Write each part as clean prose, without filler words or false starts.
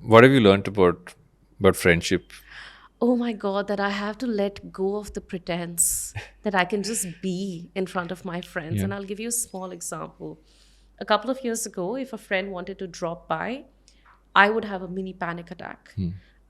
What have you learned about friendship? Oh my God, that I have to let go of the pretense, that I can just be in front of my friends. Yeah. And I'll give you a small example. A couple of years ago, if a friend wanted to drop by, I would have a mini panic attack.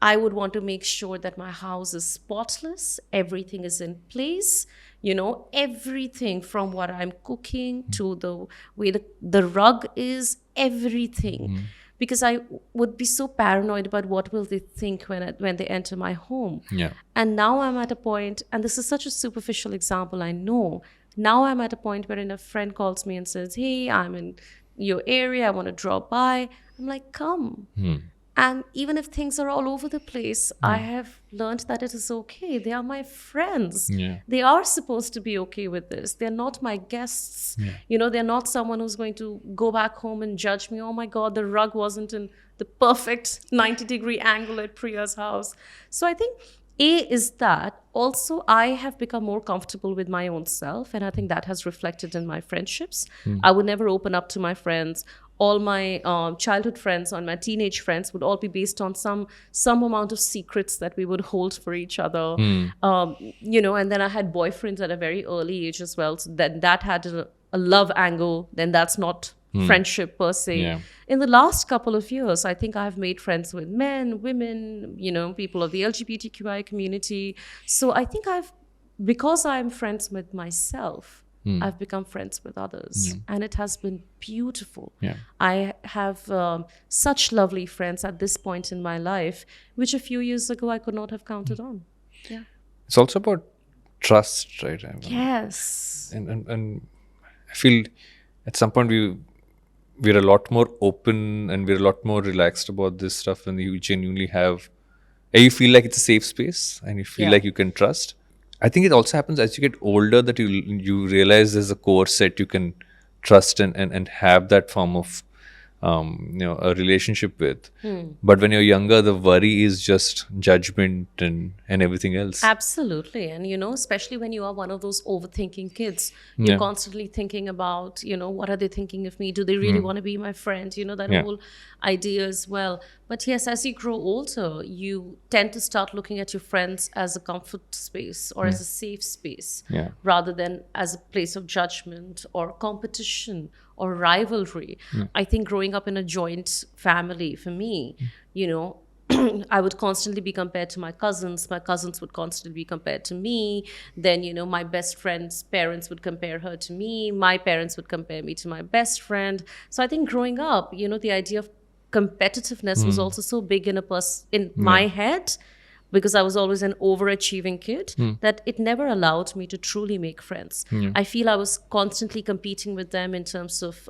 I would want to make sure that my house is spotless, everything is in place, everything from what I'm cooking to the way the rug is, everything. Because I would be so paranoid about what will they think when they enter my home. Yeah. And now I'm at a point, and this is such a superficial example, I know. Now I'm at a point wherein a friend calls me and says, "Hey, I'm in your area, I want to drop by." I'm like, "Come." And even if things are all over the place, I have learned that it is okay. They are my friends. Yeah. They are supposed to be okay with this. They're not my guests. They're not someone who's going to go back home and judge me. Oh my God, the rug wasn't in the perfect 90-degree angle at Priya's house. So I think A is that. Also, I have become more comfortable with my own self, and I think that has reflected in my friendships. I would never open up to my friends. All my childhood friends and my teenage friends would all be based on some amount of secrets that we would hold for each other. And then I had boyfriends at a very early age as well. So that had a love angle. Then that's not friendship per se. Yeah. In the last couple of years, I think I've made friends with men, women, people of the LGBTQI community. So I think because I'm friends with myself, I've become friends with others. And it has been beautiful. Yeah. I have such lovely friends at this point in my life, which a few years ago I could not have counted on. Yeah. It's also about trust, right? Yes. And I feel at some point we're a lot more open and we're a lot more relaxed about this stuff when you genuinely have, you feel like it's a safe space and you feel Yeah. like you can trust. I think it also happens as you get older that you realize there's a core set you can trust and have that form of a relationship with. But when you're younger, the worry is just judgment and everything else. Absolutely. And, especially when you are one of those overthinking kids, you're Yeah. constantly thinking about, what are they thinking of me? Do they really want to be my friend? That Yeah. whole idea as well. But yes, as you grow older, you tend to start looking at your friends as a comfort space or as a safe space Yeah. rather than as a place of judgment or competition or rivalry. I think growing up in a joint family for me, I would constantly be compared to my cousins. My cousins would constantly be compared to me. Then, my best friend's parents would compare her to me. My parents would compare me to my best friend. So I think growing up, the idea of competitiveness was also so big in my head, because I was always an overachieving kid, that it never allowed me to truly make friends. I feel I was constantly competing with them in terms of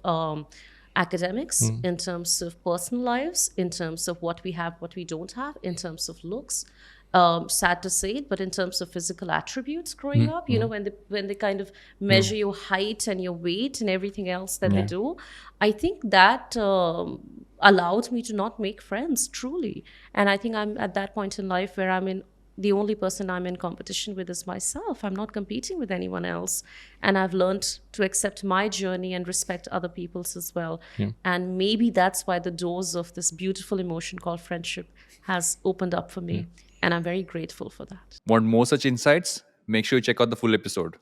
academics, in terms of personal lives, in terms of what we have, what we don't have, in terms of looks. Sad to say it, but in terms of physical attributes growing up, when they kind of measure your height and your weight and everything else that they do, I think that allowed me to not make friends truly. And I think I'm at that point in life where the only person I'm in competition with is myself. I'm not competing with anyone else. And I've learned to accept my journey and respect other people's as well. And maybe that's why the doors of this beautiful emotion called friendship has opened up for me. And I'm very grateful for that. Want more such insights? Make sure you check out the full episode.